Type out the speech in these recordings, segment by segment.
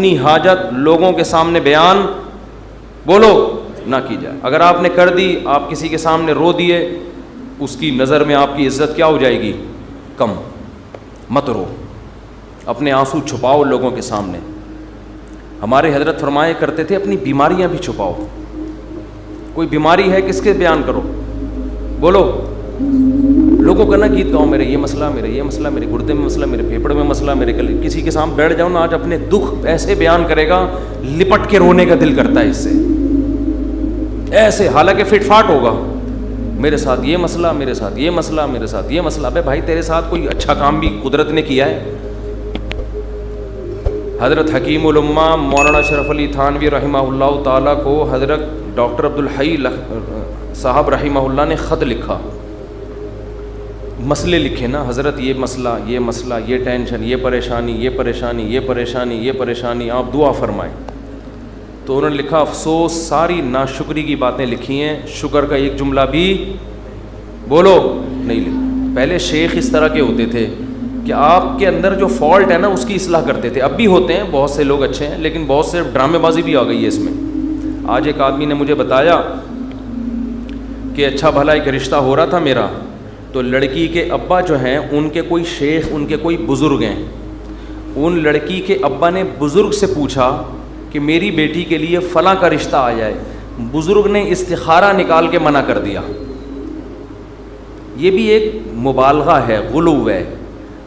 اپنی حاجت لوگوں کے سامنے بیان بولو نہ کی جائے. اگر آپ نے کر دی, آپ کسی کے سامنے رو دیے, اس کی نظر میں آپ کی عزت کیا ہو جائے گی؟ کم. مت رو, اپنے آنسو چھپاؤ لوگوں کے سامنے. ہمارے حضرت فرمایا کرتے تھے اپنی بیماریاں بھی چھپاؤ. کوئی بیماری ہے کس کے بیان کرو, بولو. لوگوں کا نا گیت گاؤں, میرے یہ مسئلہ, میرے یہ مسئلہ, میرے گردے میں مسئلہ, میرے پھیپڑ میں مسئلہ, میرے گلے. کسی کے سامنے بیٹھ جاؤ نا, آج اپنے دکھ ایسے بیان کرے گا لپٹ کے رونے کا دل کرتا ہے اس سے, ایسے, حالانکہ فٹ فاٹ ہوگا. میرے ساتھ یہ مسئلہ, میرے ساتھ یہ مسئلہ, میرے ساتھ یہ مسئلہ. ابے بھائی تیرے ساتھ کوئی اچھا کام بھی قدرت نے کیا ہے؟ حضرت حکیم الامہ مولانا اشرف علی تھانوی رحمہ اللہ تعالیٰ کو حضرت ڈاکٹر عبدالحی صاحب رحمہ اللہ نے خط لکھا, مسئلے لکھے نا, حضرت یہ مسئلہ, یہ مسئلہ, یہ ٹینشن, یہ پریشانی, یہ پریشانی, یہ پریشانی, یہ پریشانی, آپ دعا فرمائیں. تو انہوں نے لکھا, افسوس ساری ناشکری کی باتیں لکھی ہیں, شکر کا ایک جملہ بھی بولو نہیں لکھا. پہلے شیخ اس طرح کے ہوتے تھے کہ آپ کے اندر جو فالٹ ہے نا اس کی اصلاح کرتے تھے. اب بھی ہوتے ہیں, بہت سے لوگ اچھے ہیں, لیکن بہت سے ڈرامے بازی بھی آ گئی ہے اس میں. آج ایک آدمی نے مجھے بتایا کہ اچھا بھلا ایک رشتہ ہو رہا تھا میرا, تو لڑکی کے ابا جو ہیں ان کے کوئی شیخ, ان کے کوئی بزرگ ہیں. ان لڑکی کے ابا نے بزرگ سے پوچھا کہ میری بیٹی کے لیے فلاں کا رشتہ آ جائے. بزرگ نے استخارہ نکال کے منع کر دیا. یہ بھی ایک مبالغہ ہے, غلو ہے.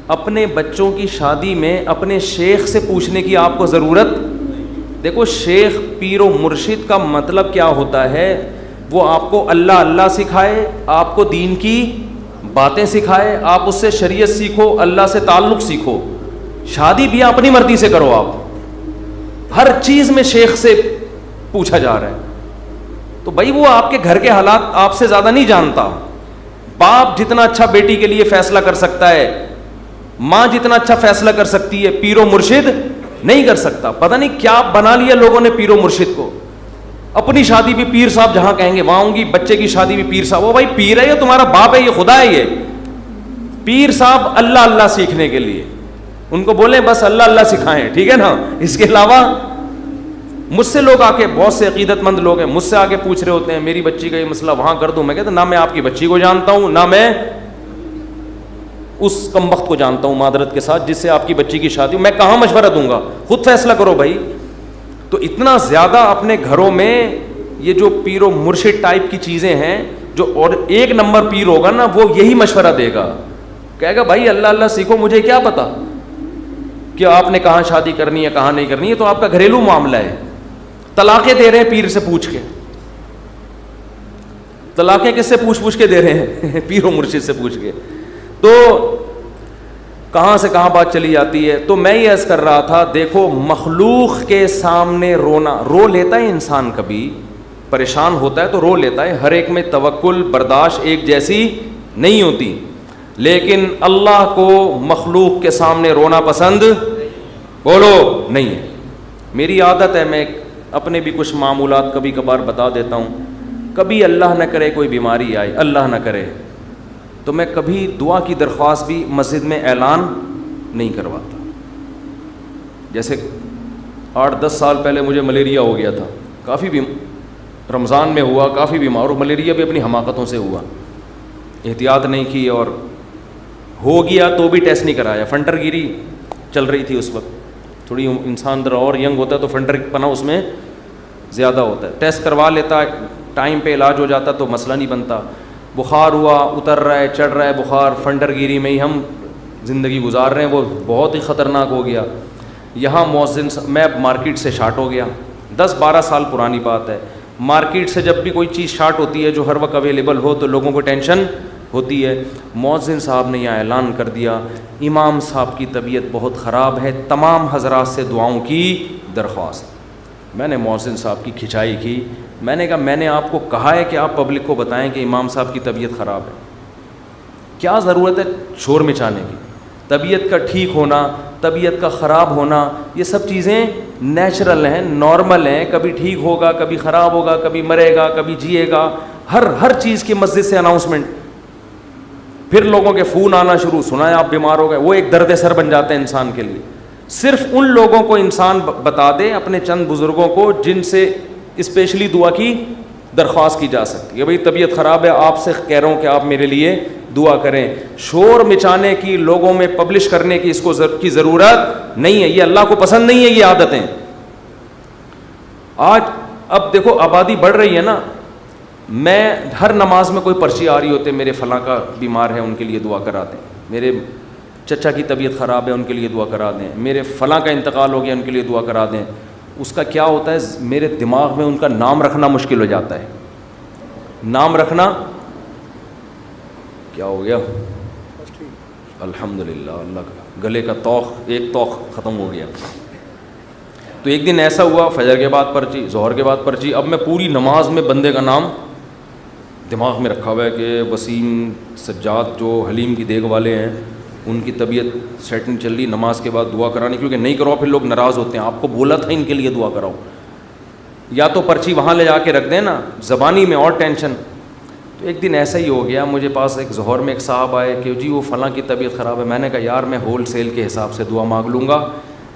اپنے بچوں کی شادی میں اپنے شیخ سے پوچھنے کی آپ کو ضرورت. دیکھو شیخ پیر و مرشد کا مطلب کیا ہوتا ہے, وہ آپ کو اللہ اللہ سکھائے, آپ کو دین کی باتیں سکھائے, آپ اس سے شریعت سیکھو, اللہ سے تعلق سیکھو. شادی بھی اپنی مرضی سے کرو, آپ ہر چیز میں شیخ سے پوچھا جا رہا ہے. تو بھائی وہ آپ کے گھر کے حالات آپ سے زیادہ نہیں جانتا. باپ جتنا اچھا بیٹی کے لیے فیصلہ کر سکتا ہے, ماں جتنا اچھا فیصلہ کر سکتی ہے, پیر و مرشد نہیں کر سکتا. پتہ نہیں کیا بنا لیا لوگوں نے پیر و مرشد کو. اپنی شادی بھی پیر صاحب جہاں کہیں گے وہاں ہوں گی, بچے کی شادی بھی پیر صاحب. وہ بھائی پیر ہے, یہ تمہارا باپ ہے, یہ خدا ہے. یہ پیر صاحب اللہ اللہ سیکھنے کے لیے, ان کو بولیں بس اللہ اللہ سکھائیں, ٹھیک ہے نا. اس کے علاوہ مجھ سے لوگ آ کے, بہت سے عقیدت مند لوگ ہیں, مجھ سے آ کے پوچھ رہے ہوتے ہیں میری بچی کا یہ مسئلہ وہاں کر دوں. میں کہتا نہ میں آپ کی بچی کو جانتا ہوں, نہ میں اس کمبخت کو جانتا ہوں معذرت کے ساتھ جس سے آپ کی بچی کی شادی. میں کہاں مشورہ دوں گا, خود فیصلہ کرو بھائی. تو اتنا زیادہ اپنے گھروں میں یہ جو پیر و مرشد ٹائپ کی چیزیں ہیں, جو اور ایک نمبر پیر ہوگا نا وہ یہی مشورہ دے گا, کہے گا بھائی اللہ اللہ سیکھو, مجھے کیا پتا کہ آپ نے کہاں شادی کرنی ہے کہاں نہیں کرنی ہے, تو آپ کا گھریلو معاملہ ہے. طلاقیں دے رہے ہیں پیر سے پوچھ کے, طلاقیں کس سے پوچھ کے دے رہے ہیں؟ پیر و مرشد سے پوچھ کے. تو کہاں سے کہاں بات چلی جاتی ہے. تو میں یہ عرض کر رہا تھا, دیکھو مخلوق کے سامنے رونا, رو لیتا ہے انسان, کبھی پریشان ہوتا ہے تو رو لیتا ہے. ہر ایک میں توکل برداشت ایک جیسی نہیں ہوتی, لیکن اللہ کو مخلوق کے سامنے رونا پسند بولو نہیں ہے. میری عادت ہے, میں اپنے بھی کچھ معمولات کبھی کبھار بتا دیتا ہوں. کبھی اللہ نہ کرے کوئی بیماری آئے, اللہ نہ کرے, تو میں کبھی دعا کی درخواست بھی مسجد میں اعلان نہیں کرواتا. جیسے 8-10 سال پہلے مجھے ملیریا ہو گیا تھا, کافی رمضان میں ہوا, کافی بیمار, اور ملیریا بھی اپنی حماقتوں سے ہوا, احتیاط نہیں کی, اور ہو گیا تو بھی ٹیسٹ نہیں کرایا. فنٹر گیری چل رہی تھی اس وقت, تھوڑی انسان ذرا اور ینگ ہوتا ہے تو فنٹر پنا اس میں زیادہ ہوتا ہے. ٹیسٹ کروا لیتا, ٹائم پہ علاج ہو جاتا تو مسئلہ نہیں بنتا. بخار ہوا, اتر رہا ہے, چڑھ رہا ہے بخار, فنٹر گیری میں ہی ہم زندگی گزار رہے ہیں, وہ بہت ہی خطرناک ہو گیا. یہاں مؤذن, میں مارکیٹ سے شارٹ ہو گیا, 10-12 سال پرانی بات ہے. مارکیٹ سے جب بھی کوئی چیز شارٹ ہوتی ہے جو ہر وقت اویلیبل ہو تو لوگوں کو ٹینشن ہوتی ہے. مؤذن صاحب نے یہاں اعلان کر دیا, امام صاحب کی طبیعت بہت خراب ہے, تمام حضرات سے دعاؤں کی درخواست. میں نے مؤذن صاحب کی کھچائی کی, میں نے کہا میں نے آپ کو کہا ہے کہ آپ پبلک کو بتائیں کہ امام صاحب کی طبیعت خراب ہے, کیا ضرورت ہے شور مچانے کی. طبیعت کا ٹھیک ہونا, طبیعت کا خراب ہونا, یہ سب چیزیں نیچرل ہیں, نارمل ہیں. کبھی ٹھیک ہوگا, کبھی خراب ہوگا, کبھی مرے گا, کبھی جیے گا. ہر چیز کی مسجد سے اناؤنسمنٹ. پھر لوگوں کے فون آنا شروع, سنا ہے آپ بیمار ہو گئے, وہ ایک درد سر بن جاتا ہے انسان کے لیے. صرف ان لوگوں کو انسان بتا دے اپنے چند بزرگوں کو جن سے اسپیشلی دعا کی درخواست کی جا سکتی ہے. بھئی طبیعت خراب ہے, آپ سے کہہ رہا ہوں کہ آپ میرے لیے دعا کریں. شور مچانے کی, لوگوں میں پبلش کرنے کی اس کو کی ضرورت نہیں ہے, یہ اللہ کو پسند نہیں ہے یہ عادتیں. آج اب دیکھو آبادی بڑھ رہی ہے نا, میں ہر نماز میں کوئی پرچی آ رہی ہوتے میرے فلاں کا بیمار ہے ان کے لیے دعا کرا دیں, میرے چچا کی طبیعت خراب ہے ان کے لیے دعا کرا دیں, میرے فلاں کا انتقال ہو گیا ان کے لیے دعا کرا دیں. اس کا کیا ہوتا ہے, میرے دماغ میں ان کا نام رکھنا مشکل ہو جاتا ہے. نام رکھنا کیا ہو گیا, الحمدللہ اللہ کا گلے کا توخ, ایک توخ ختم ہو گیا. تو ایک دن ایسا ہوا, فجر کے بعد پرچی, ظہر کے بعد پرچی. اب میں پوری نماز میں بندے کا نام دماغ میں رکھا ہوا ہے کہ وسیم سجاد جو حلیم کی دیگ والے ہیں ان کی طبیعت سیٹنگ چل رہی, نماز کے بعد دعا کرانی, کیونکہ نہیں کرو پھر لوگ ناراض ہوتے ہیں. آپ کو بولا تھا ان کے لیے دعا کراؤ. یا تو پرچی وہاں لے جا کے رکھ دیں نا, زبانی میں اور ٹینشن. تو ایک دن ایسا ہی ہو گیا, مجھے پاس ایک ظہر میں ایک صاحب آئے کہ جی وہ فلاں کی طبیعت خراب ہے. میں نے کہا یار میں ہول سیل کے حساب سے دعا مانگ لوں گا,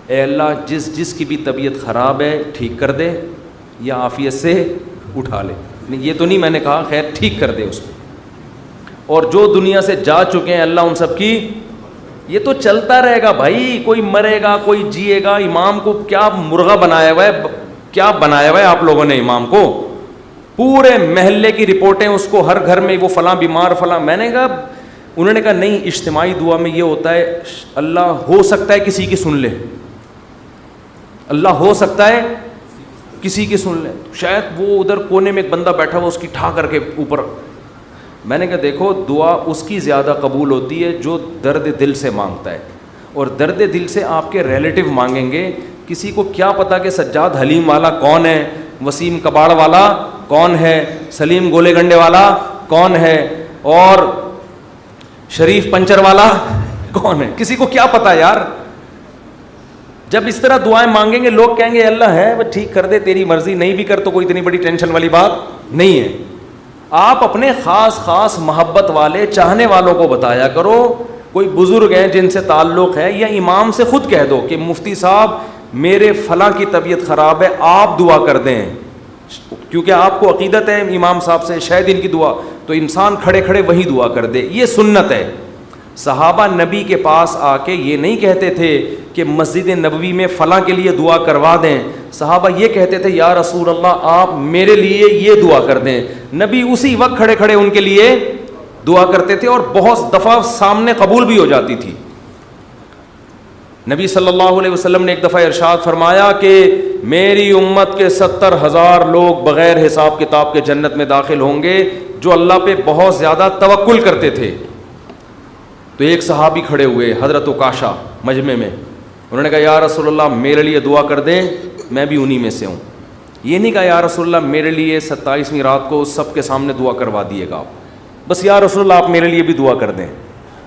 اے اللہ جس کی بھی طبیعت خراب ہے ٹھیک کر دے یا عافیت سے اٹھا لے. یہ تو نہیں میں نے کہا, خیر ٹھیک کر دے اس کو. اور جو دنیا سے جا چکے ہیں اللہ ان سب کی, یہ تو چلتا رہے گا بھائی, کوئی مرے گا کوئی جیے گا. امام کو کیا مرغا بنایا ہوا ہے, کیا بنایا ہوا ہے آپ لوگوں نے امام کو, پورے محلے کی رپورٹیں اس کو, ہر گھر میں وہ فلاں بیمار فلاں. میں نے کہا, انہوں نے کہا نہیں, اجتماعی دعا میں یہ ہوتا ہے اللہ ہو سکتا ہے کسی کی سن لے, اللہ ہو سکتا ہے کسی کی سن لے. شاید وہ ادھر کونے میں ایک بندہ بیٹھا ہوا اس کی ٹھا کر کے اوپر. میں نے کہا دیکھو دعا اس کی زیادہ قبول ہوتی ہے جو درد دل سے مانگتا ہے, اور درد دل سے آپ کے ریلیٹو مانگیں گے. کسی کو کیا پتا کہ سجاد حلیم والا کون ہے, وسیم کباڑ والا کون ہے, سلیم گولے گنڈے والا کون ہے, اور شریف پنچر والا کون ہے, کسی کو کیا پتا یار. جب اس طرح دعائیں مانگیں گے لوگ کہیں گے اللہ ہے وہ ٹھیک کر دے, تیری مرضی, نہیں بھی کر تو کوئی اتنی بڑی ٹینشن والی بات نہیں ہے. آپ اپنے خاص محبت والے چاہنے والوں کو بتایا کرو. کوئی بزرگ ہیں جن سے تعلق ہے, یا امام سے خود کہہ دو کہ مفتی صاحب میرے فلاں کی طبیعت خراب ہے آپ دعا کر دیں, کیونکہ آپ کو عقیدت ہے امام صاحب سے شاید ان کی دعا, تو انسان کھڑے کھڑے وہی دعا کر دے. یہ سنت ہے. صحابہ نبی کے پاس آ کے یہ نہیں کہتے تھے کہ مسجد نبوی میں فلاں کے لیے دعا کروا دیں. صحابہ یہ کہتے تھے یا رسول اللہ آپ میرے لیے یہ دعا کر دیں. نبی اسی وقت کھڑے کھڑے ان کے لیے دعا کرتے تھے, اور بہت دفعہ سامنے قبول بھی ہو جاتی تھی. نبی صلی اللہ علیہ وسلم نے ایک دفعہ ارشاد فرمایا کہ میری امت کے 70,000 لوگ بغیر حساب کتاب کے جنت میں داخل ہوں گے جو اللہ پہ بہت زیادہ توکل کرتے تھے. تو ایک صحابی کھڑے ہوئے حضرت عکاشہ مجمع میں, انہوں نے کہا یا رسول اللہ میرے لیے دعا کر دیں, میں بھی انہی میں سے ہوں. یہ نہیں کہا یا رسول اللہ میرے لیے 27ویں رات کو سب کے سامنے دعا کروا دیے گا آپ, بس یا رسول اللہ آپ میرے لیے بھی دعا کر دیں.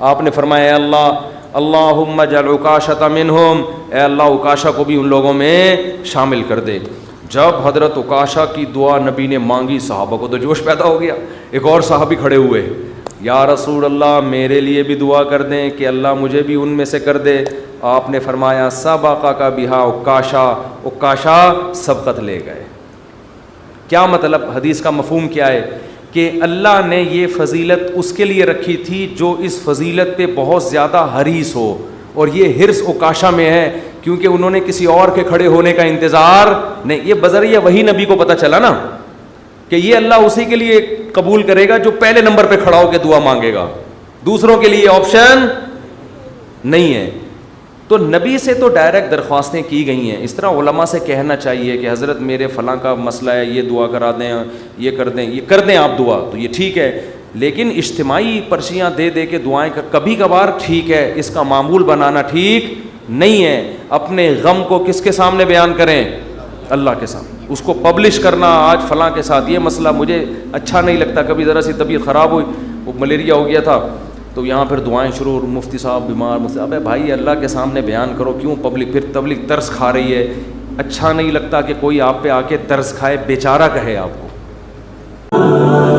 آپ نے فرمایا اے اللہ اللہم اجعل عکاشۃ منہم, اے اللہ عکاشہ کو بھی ان لوگوں میں شامل کر دے. جب حضرت عکاشہ کی دعا نبی نے مانگی صحابہ کو تو جوش پیدا ہو گیا. ایک اور صحابی کھڑے ہوئے, یا رسول اللہ میرے لیے بھی دعا کر دیں کہ اللہ مجھے بھی ان میں سے کر دے. آپ نے فرمایا سبقک بہا عکاشہ, عکاشہ سبقت لے گئے. کیا مطلب, حدیث کا مفہوم کیا ہے کہ اللہ نے یہ فضیلت اس کے لیے رکھی تھی جو اس فضیلت پہ بہت زیادہ حریص ہو, اور یہ حرص عکاشہ میں ہے کیونکہ انہوں نے کسی اور کے کھڑے ہونے کا انتظار نہیں. یہ بذریعہ وہی نبی کو پتہ چلا نا کہ یہ اللہ اسی کے لیے قبول کرے گا جو پہلے نمبر پہ کھڑا ہو کے دعا مانگے گا, دوسروں کے لیے آپشن نہیں ہے. تو نبی سے تو ڈائریکٹ درخواستیں کی گئی ہیں. اس طرح علماء سے کہنا چاہیے کہ حضرت میرے فلاں کا مسئلہ ہے, یہ دعا کرا دیں, یہ کر دیں آپ دعا, تو یہ ٹھیک ہے. لیکن اجتماعی پرچیاں دے دے کے دعائیں کبھی کبھار ٹھیک ہے, اس کا معمول بنانا ٹھیک نہیں ہے. اپنے غم کو کس کے سامنے بیان کریں, اللہ کے سامنے. اس کو پبلش کرنا آج فلاں کے ساتھ یہ مسئلہ مجھے اچھا نہیں لگتا, کبھی ذرا سی طبیعت خراب ہوئی, وہ ملیریا ہو گیا تھا, تو یہاں پھر دعائیں شروع, مفتی صاحب بیمار, مفتی صاحب بھائی اللہ کے سامنے بیان کرو, کیوں پبلک, پھر تبلیغ ترس کھا رہی ہے. اچھا نہیں لگتا کہ کوئی آپ پہ آ کے ترس کھائے, بیچارہ کہے آپ کو.